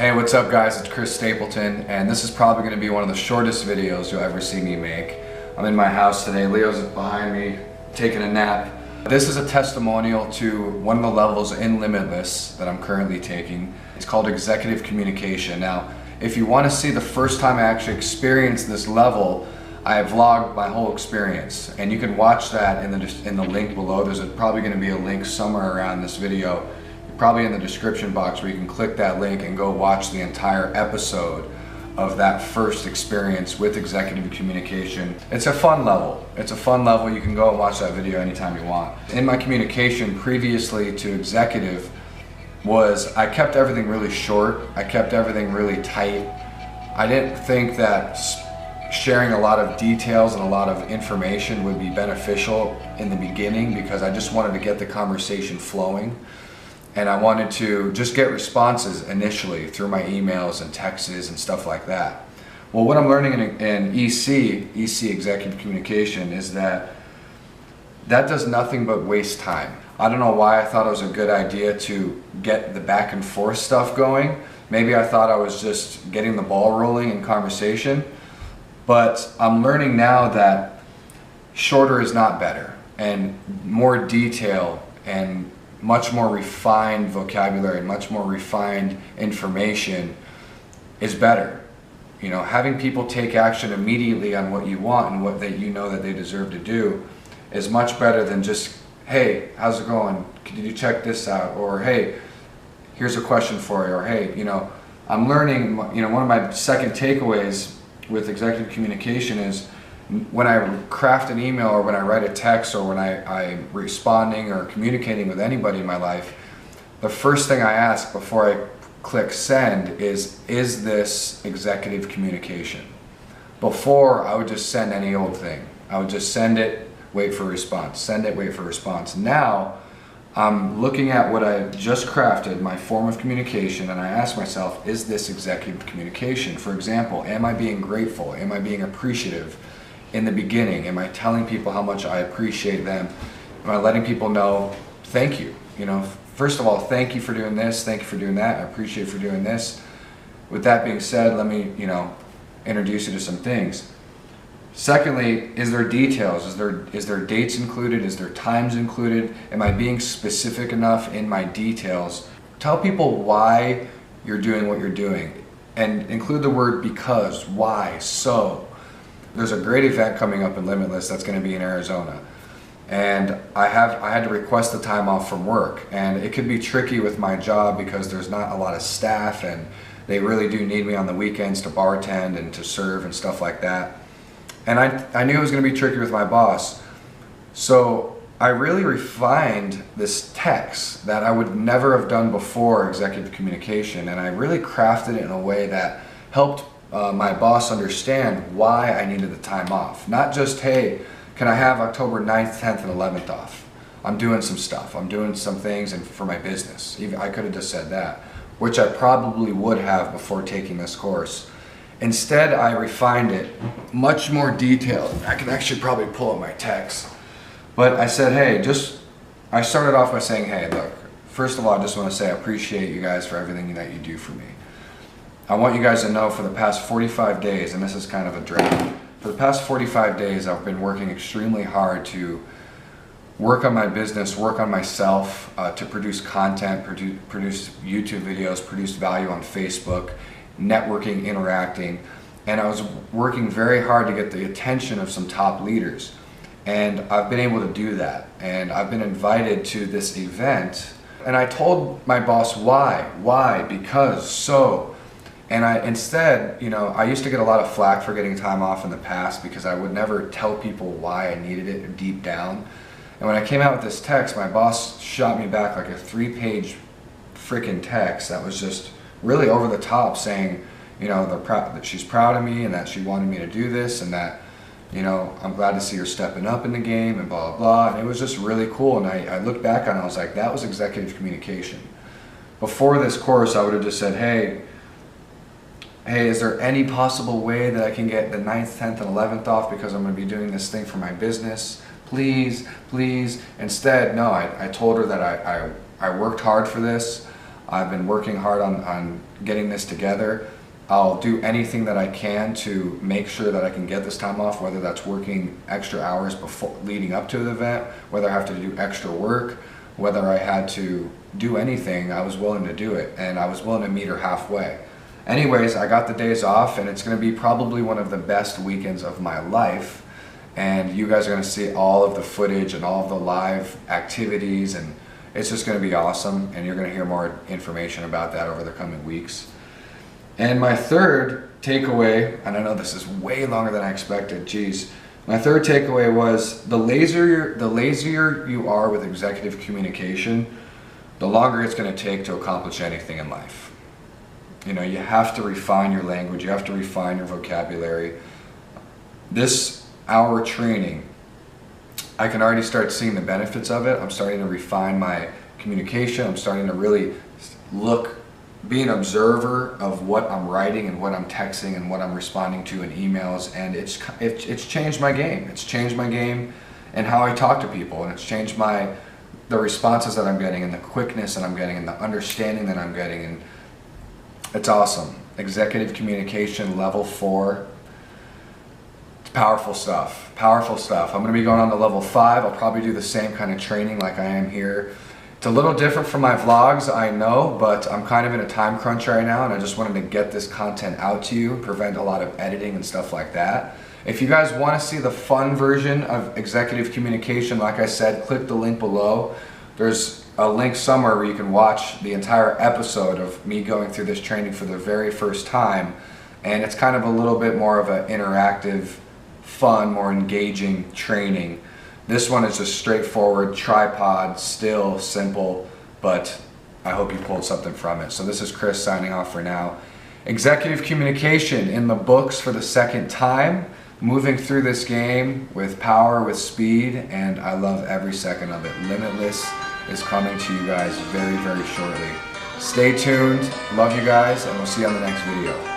Hey, what's up guys? It's Chris Stapleton, and this is probably going to be one of the shortest videos you'll ever see me make. I'm in my house today. Leo's behind me taking a nap. This is a testimonial to one of the levels in Limitless that I'm currently taking. It's called Executive Communication. Now, if you want to see the first time I actually experienced this level, I vlogged my whole experience, and you can watch that in the link below. There's probably going to be a link somewhere around this video, probably in the description box, where you can click that link and go watch the entire episode of that first experience with executive communication. It's a fun level. It's a fun level. You can go and watch that video anytime you want. In my communication previously to executive was I kept everything really short. I kept everything really tight. I didn't think that sharing a lot of details and a lot of information would be beneficial in the beginning, because I just wanted to get the conversation flowing. And I wanted to just get responses initially through my emails and texts and stuff like that. Well, what I'm learning in EC Executive Communication, is that does nothing but waste time. I don't know why I thought it was a good idea to get the back and forth stuff going. Maybe I thought I was just getting the ball rolling in conversation. But I'm learning now that shorter is not better, and more detail and much more refined vocabulary and much more refined information is better. You know, having people take action immediately on what you want and what you know that they deserve to do is much better than just, hey, how's it going? Did you check this out? Or hey, here's a question for you. Or hey, you know, I'm learning, you know, one of my second takeaways with executive communication is when I craft an email or when I write a text or when I'm responding or communicating with anybody in my life, the first thing I ask before I click send is this executive communication? Before, I would just send any old thing. I would just send it, wait for a response, send it, wait for a response. Now, I'm looking at what I just crafted, my form of communication, and I ask myself, is this executive communication? For example, am I being grateful? Am I being appreciative? In the beginning, am I telling people how much I appreciate them? Am I letting people know, thank you? You know, first of all, thank you for doing this, thank you for doing that, I appreciate you for doing this. With that being said, let me, you know, introduce you to some things. Secondly, is there details? Is there dates included? Is there times included? Am I being specific enough in my details? Tell people why you're doing what you're doing, and include the word because, why, so. There's a great event coming up in Limitless that's going to be in Arizona, and I had to request the time off from work, and it could be tricky with my job because there's not a lot of staff, and they really do need me on the weekends to bartend and to serve and stuff like that. And I knew it was going to be tricky with my boss, so I really refined this text that I would never have done before executive communication, and I really crafted it in a way that helped my boss understand why I needed the time off. Not just, hey, can I have October 9th, 10th, and 11th off? I'm doing some stuff. I'm doing some things for my business. I could have just said that, which I probably would have before taking this course. Instead, I refined it much more detailed. I can actually probably pull up my text. But I said, hey, I started off by saying, hey, look, first of all, I just want to say I appreciate you guys for everything that you do for me. I want you guys to know for the past 45 days, and this is kind of a draft, for the past 45 days I've been working extremely hard to work on my business, work on myself, to produce content, produce YouTube videos, produce value on Facebook, networking, interacting, and I was working very hard to get the attention of some top leaders. And I've been able to do that, and I've been invited to this event, and I told my boss why, because, so. And instead, you know, I used to get a lot of flack for getting time off in the past because I would never tell people why I needed it deep down. And when I came out with this text, my boss shot me back like a 3-page freaking text that was just really over the top, saying, you know, that she's proud of me and that she wanted me to do this, and that, you know, I'm glad to see her stepping up in the game and blah, blah, blah. And it was just really cool. And I looked back on it, I was like, that was executive communication. Before this course, I would have just said, hey, is there any possible way that I can get the 9th, 10th, and 11th off because I'm going to be doing this thing for my business? Please, please. Instead, no, I told her that I worked hard for this. I've been working hard on getting this together. I'll do anything that I can to make sure that I can get this time off, whether that's working extra hours before leading up to the event, whether I have to do extra work, whether I had to do anything. I was willing to do it, and I was willing to meet her halfway. Anyways, I got the days off, and it's going to be probably one of the best weekends of my life. And you guys are going to see all of the footage and all of the live activities, and it's just going to be awesome. And you're going to hear more information about that over the coming weeks. And my third takeaway, and I know this is way longer than I expected, geez. My third takeaway was the lazier you are with executive communication, the longer it's going to take to accomplish anything in life. You know, you have to refine your language, you have to refine your vocabulary. This hour training, I can already start seeing the benefits of it. I'm starting to refine my communication. I'm starting to really be an observer of what I'm writing and what I'm texting and what I'm responding to in emails, and it's changed my game. It's changed my game and how I talk to people, and it's changed the responses that I'm getting and the quickness that I'm getting and the understanding that I'm getting, and it's awesome. Executive communication level 4. It's powerful stuff. Powerful stuff. I'm going to be going on to level 5. I'll probably do the same kind of training like I am here. It's a little different from my vlogs, I know, but I'm kind of in a time crunch right now, and I just wanted to get this content out to you, prevent a lot of editing and stuff like that. If you guys want to see the fun version of executive communication, like I said, click the link below. There's a link somewhere where you can watch the entire episode of me going through this training for the very first time, and it's kind of a little bit more of an interactive, fun, more engaging training. This one is just straightforward, tripod, still simple, but I hope you pulled something from it. So this is Chris signing off for now. Executive communication in the books for the second time, moving through this game with power, with speed, and I love every second of it. Limitless is coming to you guys very, very shortly. Stay tuned, love you guys, and we'll see you on the next video.